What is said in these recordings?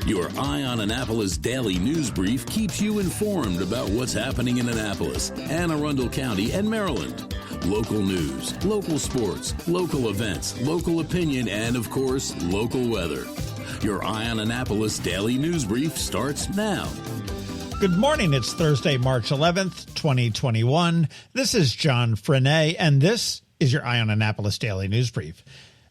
Your Eye on Annapolis daily news brief keeps you informed about what's happening in Annapolis, Anne Arundel County, and Maryland. Local news, local sports, local events, local opinion, and, of course, local weather. Your Eye on Annapolis daily news brief starts now. Good morning. It's Thursday, March 11th, 2021. This is John Frenaye, and this is your Eye on Annapolis daily news brief.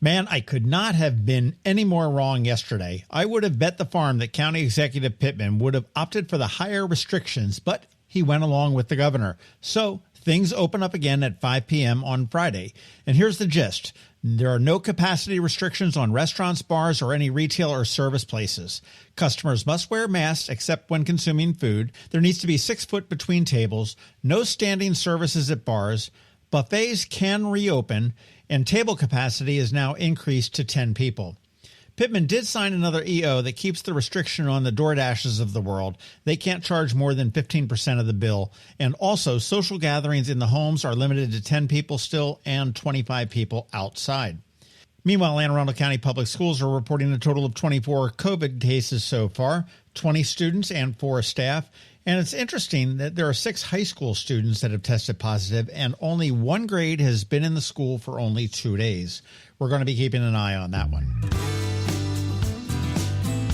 Man, I could not have been any more wrong yesterday. I would have bet the farm that County Executive Pittman would have opted for the higher restrictions, but he went along with the governor. So things open up again at 5 p.m. on Friday. And here's the gist. There are no capacity restrictions on restaurants, bars, or any retail or service places. Customers must wear masks except when consuming food. There needs to be 6 foot between tables. No standing services at bars. Buffets can reopen, and table capacity is now increased to 10 people. Pittman did sign another EO that keeps the restriction on the DoorDashes of the world. They can't charge more than 15% of the bill. And also, social gatherings in the homes are limited to 10 people still and 25 people outside. Meanwhile, Anne Arundel County Public Schools are reporting a total of 24 COVID cases so far, 20 students and 4 staff. And it's interesting that there are 6 high school students that have tested positive, and only 1 grade has been in the school for only 2 days. We're going to be keeping an eye on that one.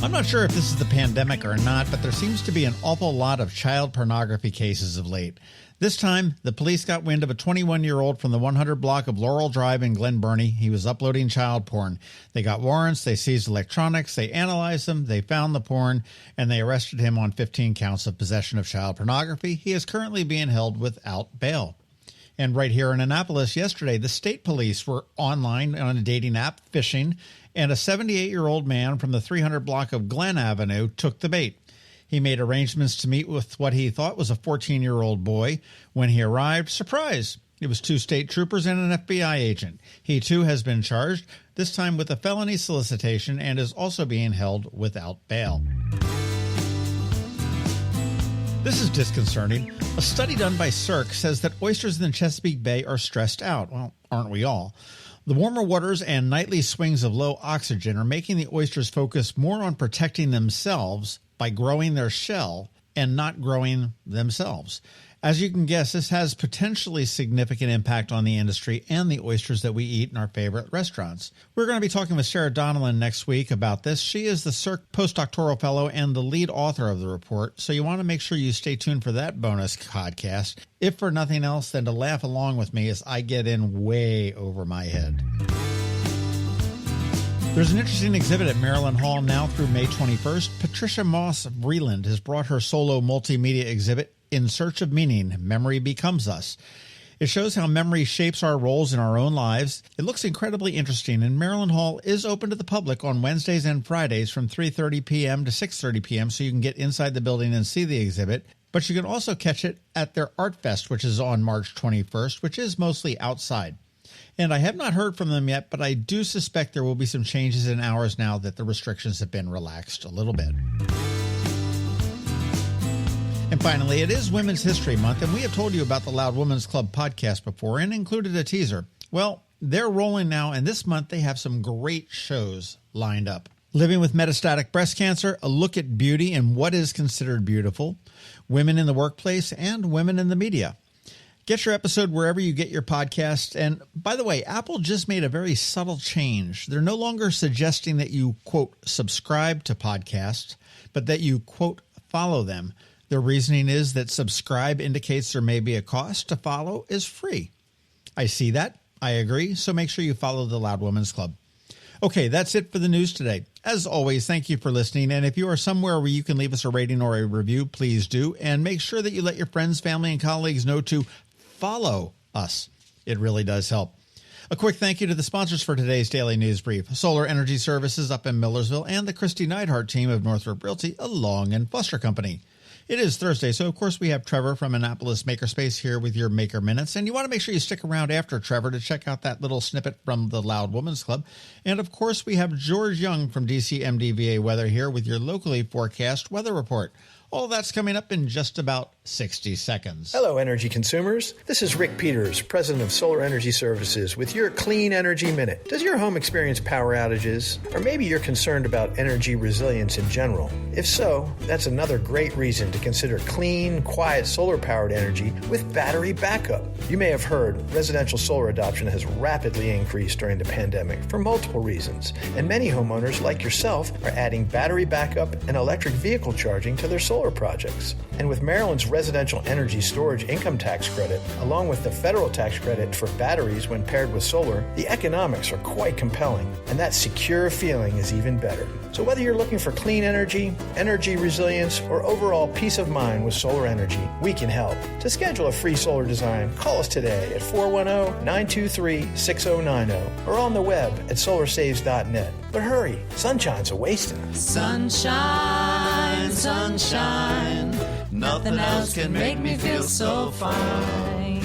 I'm not sure if this is the pandemic or not, but there seems to be an awful lot of child pornography cases of late. This time, the police got wind of a 21-year-old from the 100 block of Laurel Drive in Glen Burnie. He was uploading child porn. They got warrants, they seized electronics, they analyzed them, they found the porn, and they arrested him on 15 counts of possession of child pornography. He is currently being held without bail. And right here in Annapolis yesterday, the state police were online on a dating app fishing, and a 78-year-old man from the 300 block of Glen Avenue took the bait. He made arrangements to meet with what he thought was a 14-year-old boy. When he arrived, surprise, it was 2 state troopers and an FBI agent. He, too, has been charged, this time with a felony solicitation, and is also being held without bail. This is disconcerting. A study done by SERC says that oysters in the Chesapeake Bay are stressed out. Well, aren't we all? The warmer waters and nightly swings of low oxygen are making the oysters focus more on protecting themselves by growing their shell and not growing themselves. As you can guess, this has potentially significant impact on the industry and the oysters that we eat in our favorite restaurants. We're going to be talking with Sarah Donnellan next week about this. She is the SERC postdoctoral fellow and the lead author of the report, so you want to make sure you stay tuned for that bonus podcast, if for nothing else than to laugh along with me as I get in way over my head. There's an interesting exhibit at Maryland Hall now through May 21st. Patricia Moss Vreeland has brought her solo multimedia exhibit, In Search of Meaning, Memory Becomes Us. It shows how memory shapes our roles in our own lives. It looks incredibly interesting, and Maryland Hall is open to the public on Wednesdays and Fridays from 3:30 p.m. to 6:30 p.m., so you can get inside the building and see the exhibit. But you can also catch it at their Art Fest, which is on March 21st, which is mostly outside. And I have not heard from them yet, but I do suspect there will be some changes in hours now that the restrictions have been relaxed a little bit. And finally, it is Women's History Month, and we have told you about the Loud Women's Club podcast before and included a teaser. Well, they're rolling now, and this month they have some great shows lined up. Living with Metastatic Breast Cancer, a look at beauty and what is considered beautiful, women in the workplace, and women in the media. Get your episode wherever you get your podcasts. And by the way, Apple just made a very subtle change. They're no longer suggesting that you, quote, subscribe to podcasts, but that you, quote, follow them. Their reasoning is that subscribe indicates there may be a cost. To follow is free. I see that. I agree. So make sure you follow the Loud Women's Club. Okay, that's it for the news today. As always, thank you for listening. And if you are somewhere where you can leave us a rating or a review, please do. And make sure that you let your friends, family, and colleagues know to follow us. It really does help. A quick thank you to the sponsors for today's Daily News Brief. Solar Energy Services up in Millersville and the Kristi Neidhardt Team of Northrop Realty, a Long and Foster Company. It is Thursday, so of course we have Trevor from Annapolis Makerspace here with your Maker Minutes, and you want to make sure you stick around after Trevor to check out that little snippet from the Loud Women's Club. And of course we have George Young from DCMDVA Weather here with your locally forecast weather report. All that's coming up in just about 60 seconds. Hello, energy consumers. This is Rick Peters, president of Solar Energy Services, with your Clean Energy Minute. Does your home experience power outages? Or maybe you're concerned about energy resilience in general? If so, that's another great reason to consider clean, quiet solar-powered energy with battery backup. You may have heard residential solar adoption has rapidly increased during the pandemic for multiple reasons, and many homeowners like yourself are adding battery backup and electric vehicle charging to their solar projects. And with Maryland's residential energy storage income tax credit, along with the federal tax credit for batteries when paired with solar, the economics are quite compelling, and that secure feeling is even better. So whether you're looking for clean energy, energy resilience, or overall peace of mind with solar energy, we can help. To schedule a free solar design, call us today at 410-923-6090 or on the web at solarsaves.net. But hurry, sunshine's a-wasting. Sunshine, sunshine, nothing else can make me feel so fine.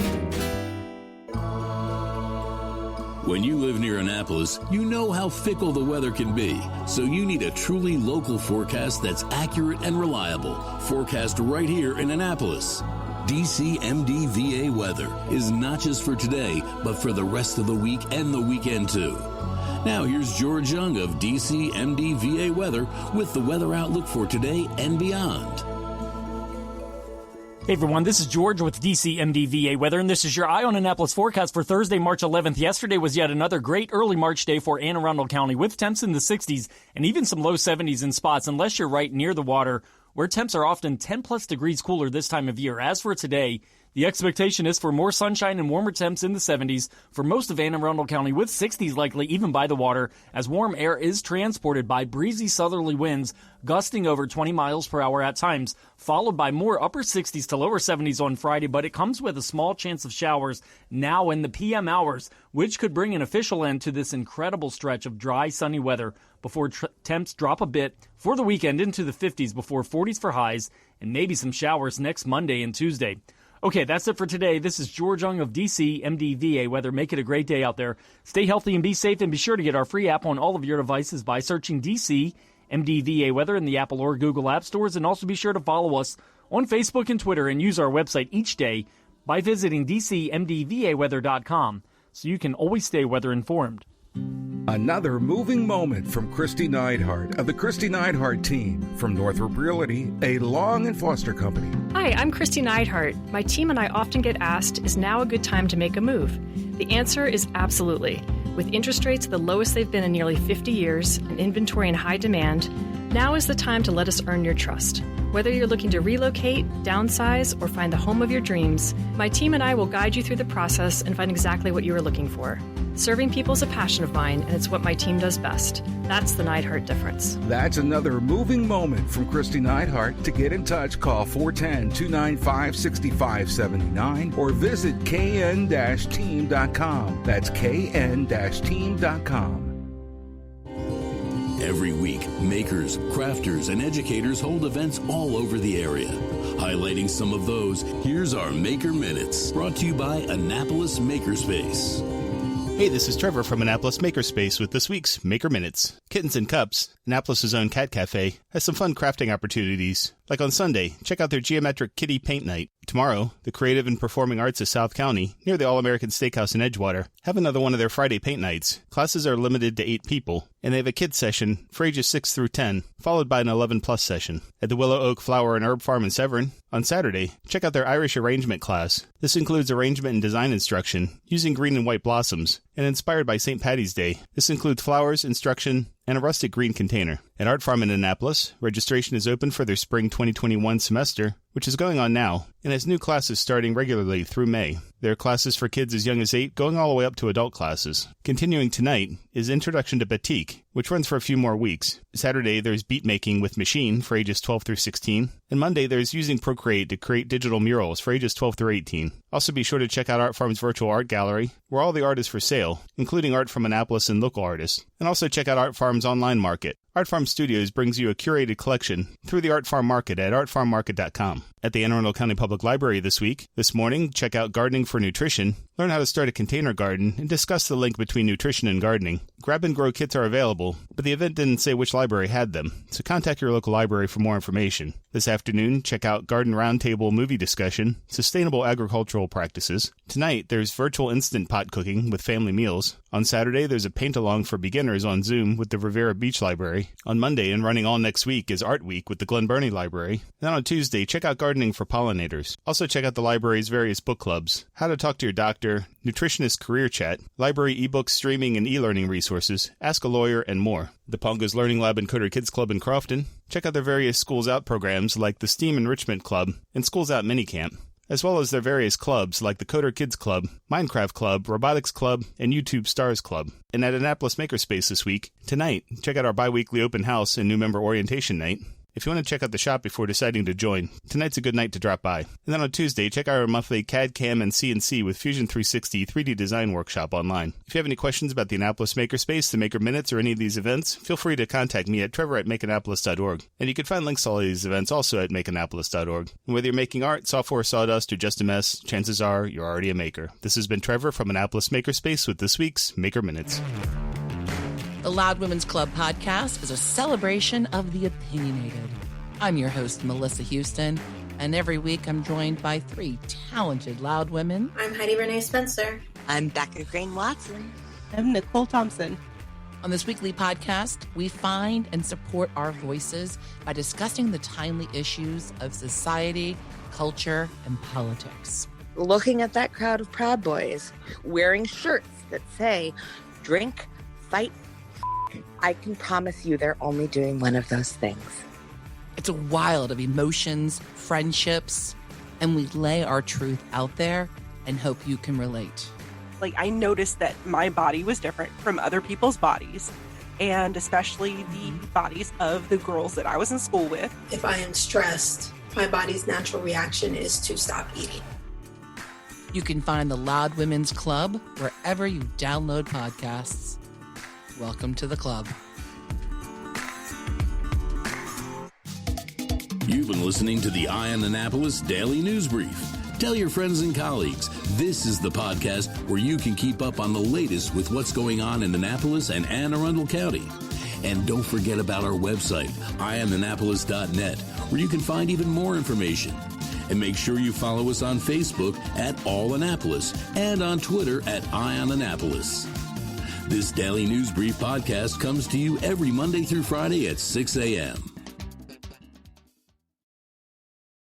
When you live near Annapolis, you know how fickle the weather can be. So you need a truly local forecast that's accurate and reliable. Forecast right here in Annapolis. DCMDVA weather is not just for today, but for the rest of the week and the weekend too. Now here's George Young of DCMDVA weather with the weather outlook for today and beyond. Hey everyone, this is George with DCMDVA weather, and this is your Eye on Annapolis forecast for Thursday, March 11th. Yesterday was yet another great early March day for Anne Arundel County with temps in the 60s and even some low 70s in spots, unless you're right near the water, where temps are often 10 plus degrees cooler this time of year. As for today, the expectation is for more sunshine and warmer temps in the 70s for most of Anne Arundel County, with 60s likely even by the water, as warm air is transported by breezy southerly winds gusting over 20 miles per hour at times, followed by more upper 60s to lower 70s on Friday, but it comes with a small chance of showers now in the PM hours, which could bring an official end to this incredible stretch of dry, sunny weather before temps drop a bit for the weekend into the 50s before 40s for highs and maybe some showers next Monday and Tuesday. Okay, that's it for today. This is George Young of DCMDVA weather. Make it a great day out there. Stay healthy and be safe, and be sure to get our free app on all of your devices by searching DCMDVA weather in the Apple or Google app stores, and also be sure to follow us on Facebook and Twitter and use our website each day by visiting DCMDVAweather.com so you can always stay weather informed. Another moving moment from Kristi Neidhardt of the Kristi Neidhardt Team from Northrop Realty, a Long and Foster company. Hi, I'm Kristi Neidhardt. My team and I often get asked, is now a good time to make a move? The answer is absolutely. With interest rates the lowest they've been in nearly 50 years and inventory in high demand, now is the time to let us earn your trust. Whether you're looking to relocate, downsize, or find the home of your dreams, my team and I will guide you through the process and find exactly what you are looking for. Serving people is a passion of mine, and it's what my team does best. That's the Neidhardt difference. That's another moving moment from Kristi Neidhardt. To get in touch, call 410-295-6579 or visit kn-team.com. That's kn-team.com. Every week, makers, crafters, and educators hold events all over the area. Highlighting some of those, here's our Maker Minutes, brought to you by Annapolis Makerspace. Hey, this is Trevor from Annapolis Makerspace with this week's Maker Minutes. Kittens and Cups, Annapolis' own cat cafe, has some fun crafting opportunities. Like on Sunday, check out their Geometric Kitty Paint Night. Tomorrow, the Creative and Performing Arts of South County, near the All-American Steakhouse in Edgewater, have another one of their Friday paint nights. Classes are limited to 8 people, and they have a kids session for ages 6 through 10, followed by an 11-plus session. At the Willow Oak Flower and Herb Farm in Severn, on Saturday, check out their Irish arrangement class. This includes arrangement and design instruction using green and white blossoms, and inspired by St. Paddy's Day. This includes flowers, instruction, and a rustic green container. At Art Farm in Annapolis, registration is open for their spring 2021 semester, which is going on now, and has new classes starting regularly through May. There are classes for kids as young as 8, going all the way up to adult classes. Continuing tonight is Introduction to Batik, which runs for a few more weeks. Saturday, there's Beat Making with Machine for ages 12 through 16, and Monday, there's Using Procreate to create digital murals for ages 12 through 18. Also, be sure to check out Art Farm's virtual art gallery, where all the art is for sale, including art from Annapolis and local artists. And also check out Art Farm's online market, Art Farm Studios brings you a curated collection through the Art Farm Market at artfarmmarket.com. At the Anne Arundel County Public Library this morning, check out Gardening for Nutrition, learn how to start a container garden, and discuss the link between nutrition and gardening. Grab and grow kits are available, but the event didn't say which library had them, so contact your local library for more information. This afternoon, check out Garden Roundtable movie discussion, sustainable agricultural practices. Tonight, there's virtual instant pot cooking with family meals. On Saturday, there's a paint-along for beginners on Zoom with the Rivera Beach Library. On Monday, and running all next week, is Art Week with the Glen Burnie Library. Then on Tuesday, check out Gardening for Pollinators. Also check out the library's various book clubs, How to Talk to Your Doctor, Nutritionist Career Chat, library ebooks, streaming, and e-learning resources, Ask a Lawyer, and more. The Pongo's Learning Lab and Coder Kids Club in Crofton. Check out their various Schools Out programs like the STEAM Enrichment Club and Schools Out Minicamp, as well as their various clubs like the Coder Kids Club, Minecraft Club, Robotics Club, and YouTube Stars Club. And at Annapolis Makerspace this week, tonight, check out our bi-weekly open house and new member orientation night. If you want to check out the shop before deciding to join, tonight's a good night to drop by. And then on Tuesday, check out our monthly CAD, CAM, and CNC with Fusion 360 3D Design Workshop online. If you have any questions about the Annapolis Makerspace, the Maker Minutes, or any of these events, feel free to contact me at trevor@makeannapolis.org. And you can find links to all of these events also at makeannapolis.org. And whether you're making art, software, sawdust, or just a mess, chances are you're already a maker. This has been Trevor from Annapolis Makerspace with this week's Maker Minutes. The Loud Women's Club podcast is a celebration of the opinionated. I'm your host, Melissa Houston, and every week I'm joined by three talented loud women. I'm Heidi Renee Spencer. I'm Becca Crane Watson. I'm Nicole Thompson. On this weekly podcast, we find and support our voices by discussing the timely issues of society, culture, and politics. Looking at that crowd of Proud Boys wearing shirts that say, drink, fight, I can promise you they're only doing one of those things. It's a wild of emotions, friendships, and we lay our truth out there and hope you can relate. I noticed that my body was different from other people's bodies, and especially the bodies of the girls that I was in school with. If I am stressed, my body's natural reaction is to stop eating. You can find the Loud Women's Club wherever you download podcasts. Welcome to the club. You've been listening to the Eye on Annapolis Daily News Brief. Tell your friends and colleagues, this is the podcast where you can keep up on the latest with what's going on in Annapolis and Anne Arundel County. And don't forget about our website, eyeonannapolis.net, where you can find even more information. And make sure you follow us on Facebook at All Annapolis and on Twitter at Eye on Annapolis. This Daily News Brief podcast comes to you every Monday through Friday at 6 a.m.